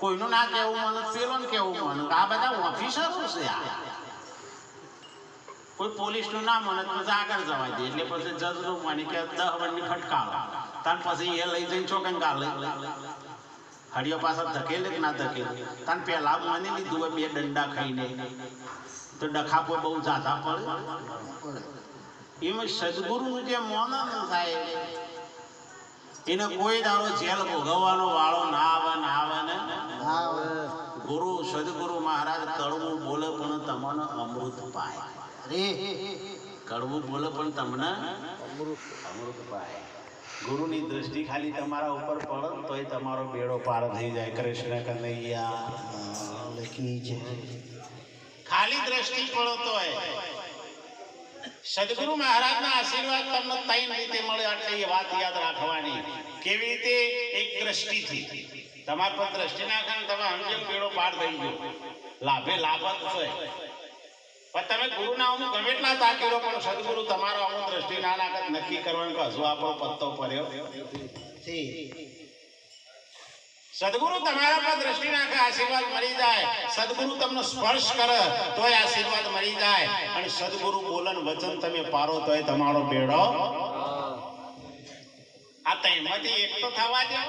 કોઈનું ના કેવું મને, પેલો ને કેવું મને. આ બધા ઓફિસરો છે. કોઈ પોલીસનું ના મને પછી આગળ જવા દે, એટલે પછી જજનું મને કે 10 વનની ફટકારો, તાર પછી એ લઈ જઈને ચોકન ગાલે હડિયો પાછા ધકેલે કે ના ધકેલે. તાર પેલા મને લીધું હોય 2 દંડા ખાઈને તો ડખાપો બહુ જાતા પડે. એમાં સદગુરુનું જે મોનન થાય એને કોઈ દાડો જેલ ભોગવવાનો વાળો ના આવે ને. ગુરુ સદગુરુ મહારાજ કડવું બોલે પણ તમને અમૃત પાય. કડવું બોલે પણ તમને અમૃત પાય. ગુરુની દ્રષ્ટિ ખાલી તમારા ઉપર પડે તો એ તમારો બેડો પાર થઈ જાય. કૃષ્ણ કનૈયા લખી છે. ખાલી દ્રષ્ટિ પડો તો સદગુરુ મહારાજના આશીર્વાદ તમને 3 રીતે મળે. એટલે એ વાત યાદ રાખવાની. કેવી રીતે? એક દ્રષ્ટિથી. તમારા પર દ્રષ્ટિ નાખે ને તમે સમજો બેડો પાર થઈ ગયો. લાભે લાભ જ છે. પણ તમે ગુરુના અમુક ગમે એટલા તાકેલો પણ સદગુરુ તમારો અમુક દ્રષ્ટિ ના નાખે નક્કી કરવાનું કે હજુ આપણો પત્તો પડ્યો. સદગુરુ તમારા પર દ્રષ્ટિ નાખે આશીર્વાદ મળી જાય. સદગુરુ તમને સ્પર્શ કરે તોય આશીર્વાદ મળી જાય. અને સદગુરુ બોલન વચન તમે પારો તોય તમારો બેડો. આ તઈમાંથી એક તો થવા દો.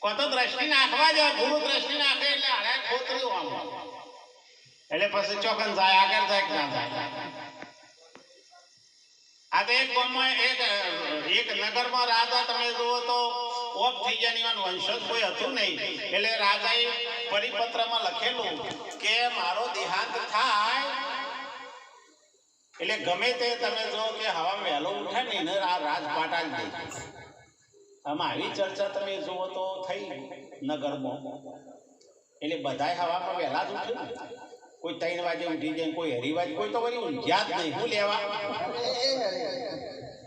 કોતો દ્રષ્ટિ નાખવા દો. ગુરુ દ્રષ્ટિ નાખે એટલે હળે ખોતર્યું આમ. એટલે પછી ચોકન જાય, આગળ જાય કે ના જાય. આ તો એક ગામમાં એક નગરમાં રાજા તમે જુઓ તો ઓફ થઈ ગયા વંશજ કોઈ હતું નહીં. એટલે રાજાએ પરિપત્રમાં લખેલું કે મારો દેહાંત થાય એટલે ગમે તે તમે જો કે હવા વહેલો ઉઠે ને આ રાજપાટ જ દે. આમાં આવી ચર્ચા તમે જુઓ તો થઈ નગરમાં. એટલે બધાય હવામાં વહેલા જ ઉઠે. કોઈ 3 વાગે ઉઠી જાય, કોઈ હરિવાજ, કોઈ તો વળી ઊંઘ્યા જ નહીં. શું લેવા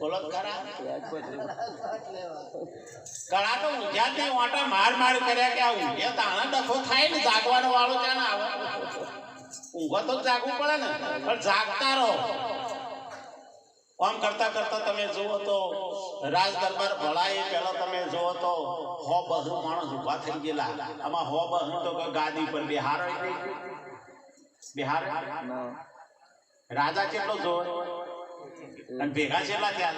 બોલો ખરા? ઘણા તો ઊંઘ્યા જ નહીં. ઓટા માર કર્યા કે આ ઊંઘ્યા તાણા ડખો થાય ને. જાગવાનો વાળો ક્યાં ના આવે? ઊંઘો તો જાગવું પડે ને. પણ જાગતા રહો. આમ કરતા કરતા તમે જુઓ તો રાજ દરબાર ભળાય પેલા તમે જુઓ તો 100-200 માણસ ઉભા થઈ ગયેલા. આમાં 100-200 તો ગાદી પર બિહાર રાજા કેટલો જોવે અને ભેગા કેટલા થયા.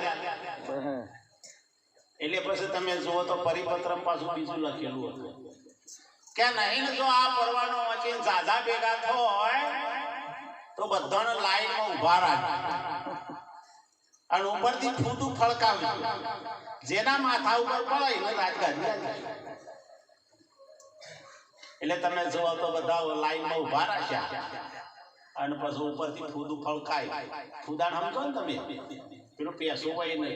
એટલે પછી તમે જુઓ તો પરિપત્ર પાછું બીજું લખેલું હતું કે નહીં જો આ પરવાનો વચ્ચે જાજા ભેગા થાય તો બધાને લાઈનમાં ઉભા રાખે અને ઉપરથી ફૂટું ફળકાવ્યું. જેના માથા ઉપર પડે એને રાજગાદી. એટલે તમે જુઓ તો બધા લાઈનમાં ઉભા રાખ્યા અને પછી ઉપરથી ફૂદું ફળકાય. ફૂદાણ સમજો ને તમે? પેલું પેસું હોય ને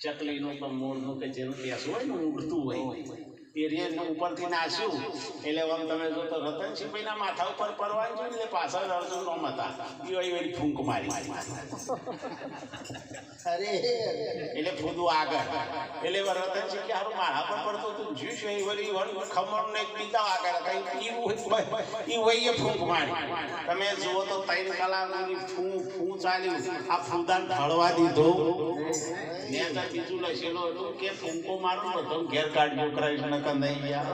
ચકલીનું કે મોરનું કે જેનું પેસું હોય ને ઉડતું હોય એ રેને ઉપરથી નાસ્યું. એટલે આમ તમે જો તો રતનસિંહભાઈના માથા ઉપર પડવાનું છે એટલે પાછળ અર્જુન નોમ હતા. એ ફૂંક મારી એટલે ફૂદું આગળ. એટલે રતનસિંહ કે હારું મારા પર પડતો તું જ્યુસ ખમણ ને બીજા આગળ ફૂંક મારી. તમે જુઓ તો 3 કલાકની ફૂં ચાલ્યું. આ ફૂદાન ઢળવા દીધો. બીજું લખેલું હતું કે ફૂંકો મારું બધો ઘેર કાઢજો કૃષ્ણ કનૈયા.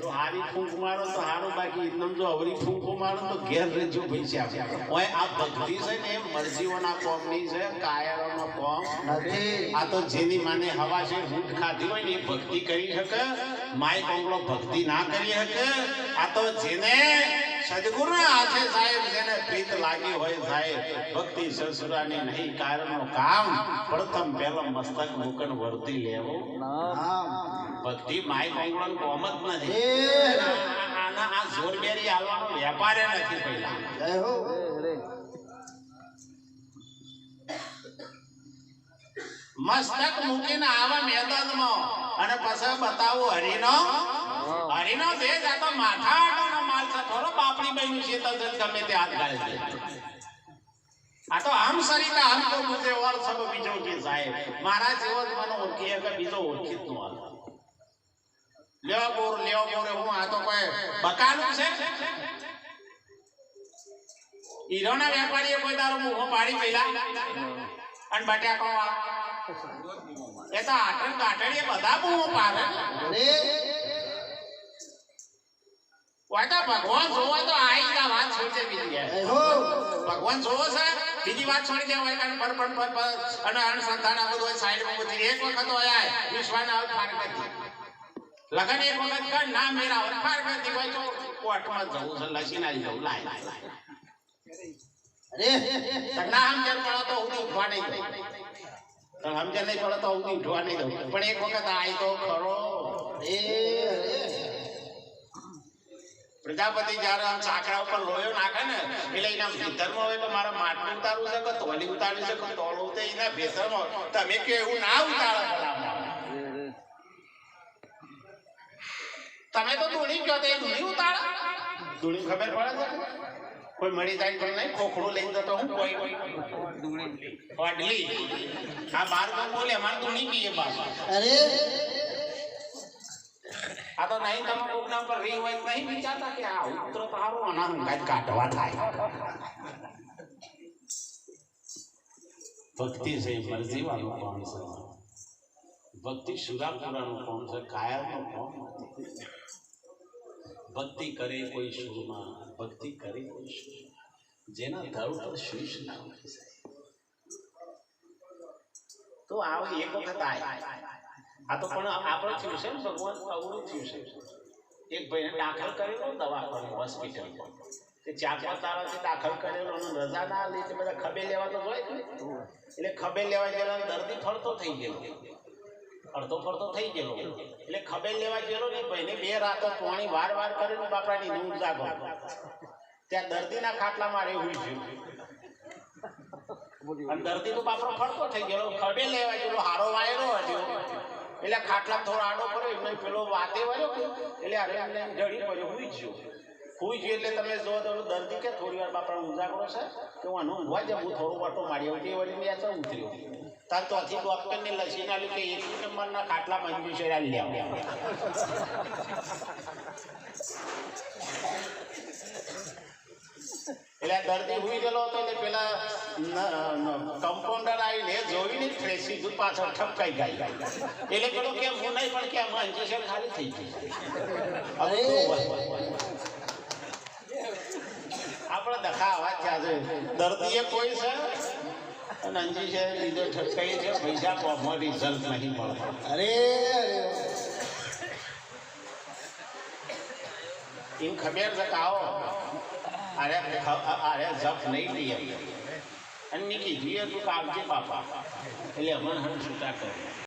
તો હારી ફૂંક મારો તો હારું, બાકી એકદમ જો અવરી ફૂંકો મારો તો ઘેર રહેજો પૈસા. ઓય આ ભક્તિ છે ને એ મરજીઓના કોમની છે, કાયરોનો કોમ નથી. આ તો જેની માને હવા છે ભૂખ ખાધી હોય ને એ ભક્તિ કરી શકે. માય કોંગળો ભક્તિ ના કરી શકે. આ તો જેને સદગુરુના હાથે સાહેબ જેને પ્રીત લાગી હોય સાહેબ, ભક્તિ સસુરાની નહીં કારણનો કામ. પ્રથમ પહેલો મસ્તક મુકન વર્તી લેવો. ભક્તિ માય કોંગળો કોમ જ નથી. આના આ જોરબેરી હાલવાનો વેપાર નથી. પહેલા મસ્તક મૂકીને આવા મેદાનમાં અને પછી બતાવો હરીનો દેહ જાતો માથા આટોનો માલ છે. થોડો બાપડી બહેનું છે તો ગમે તે હાથ ગાળી દે. આ તો આમ સરિતા આમ તો મુજે ઓર સબ બીજો કે સાહેબ મારા જેવો જ મને ઓળખી કે બીજો ઓળખી જ ન આવે. લેવા બોરે હું આ તો કોઈ બકાલું છે. હીરોના વેપારીએ કોઈ દારૂ મોહો પાડી પેલા અને બટાકો એ તો આટણ કાટડીએ બધા મોહો પાડે. વાતા ભગવાન જોવા તો આઈ જા વાત છોડે બીજી ગયા હો ભગવાન જોવો છે બીજી વાત છોડી દેવાય કારણ પર અને અણસંધાન આ બધું સાઈડમાં મૂકી એક વખત આયા વિશ્વાના ફાર કરી લગન એક વખત કર ના મેરા ફાર કરી હોય તો કોર્ટમાં જવું છે લસીને આવી જવું લાય અરે ના સમજણ પડો તો હું ઉઠવા નહીં દઉં તો સમજણ નહીં પડો તો હું ઉઠવા નહીં દઉં પણ એક વખત આઈ તો ખરો પ્રજાપતિ જયારે આમ સાંકડા ઉપર લોયો નાખે ને એટલે એના ભીતરમાં હોય તો મારા માટલું ઉતારવું છે કે તોલી ઉતારવી છે કે તોલું તો એના ભીતરમાં તમે કે એવું ના ઉતારો તમે તો ધૂણી કહો તો એ ધૂણી ઉતારો ધૂણી ખબર પડે છે કોઈ મળી જાય પણ નહીં ખોખડું લઈને જતો હું કોઈ વાડલી આ બાર તો બોલે અમારે ધૂણી કીએ બાબા અરે આ તો નહીં તમે કોકના પર રી હોય નહીં વિચારતા કે આ ઉતરો તો હારો આના હંગાત કાઢવા થાય ભક્તિ છે મરજી વાળું કોણ છે ભક્તિ શુરાપુરાનું કોણ છે કાયરનું કોણ ભક્તિ કરે કોઈ શુરમાં ભક્તિ કરે કોઈ શુર જેના ધડ પર શીશ ના હોય તો આવે એક વખત આય આ તો પણ આપણો થયું છે ને ભગવાન અવરું થયું છે એક ભાઈને દાખલ કરેલો દવાખાને હોસ્પિટલમાં તે 4-5 દાડાથી દાખલ કરેલો અને રજા ના લે એટલે બધા ખબે લેવા તો હોય એટલે ખબે લેવા ગયેલો દર્દી ફરતો થઈ ગયેલો અડધો ફરતો થઈ ગયેલો એટલે ખબે લેવા ગયેલો ને ભાઈને 2 રાતો પાણી વાર કરીને બાપરાની ઊંઘ જાગો ત્યાં દર્દીના ખાટલામાં રહેવું છે અને દર્દી તો બાપરો ફરતો થઈ ગયેલો ખબે લેવા ગયેલો હારો વાયરો હતો એટલે ખાટલા થોડો આડો પડ્યો એમને પેલો વાતે વાળ્યો એટલે અરે એમને જડી પડ્યો હુઈ ગયો એટલે તમે જો તો દર્દી કે થોડી વાર બાપરા ઉજાગરો છે કે હું આનું ઊંઘવા જાય હું થોડું વાટો મારી આવું તે વળી મેં તો ઉતર્યો તાર તો હજી ડોક્ટરને લસીને આલ્યું કે 1 નંબરના ખાટલા મંજૂર છે લ્યા એટલે દર્દી હુઈ ગયેલો હતો એટલે પેલા કમ્પાઉન્ડર આવીને જોઈને ફ્રેશી દૂધ પાછળ ઠપકાઈ ગઈ એટલે પેલો કેમ હું નહીં પણ કેમ ઇન્જેક્શન ખાલી થઈ ગઈ આપણે દખા અવાજ થયા છે દર્દીએ કોઈ છે અને ઇન્જેક્શન લીધો ઠપકાઈ છે પૈસા કોમમાં રિઝલ્ટ નહીં મળતો અરે એમ ખબર છે કે આવો અરે જપ નહીં લઈએ અને નીકળી જોઈએ તું કાપજે બાપા એટલે અમને છૂટા કરે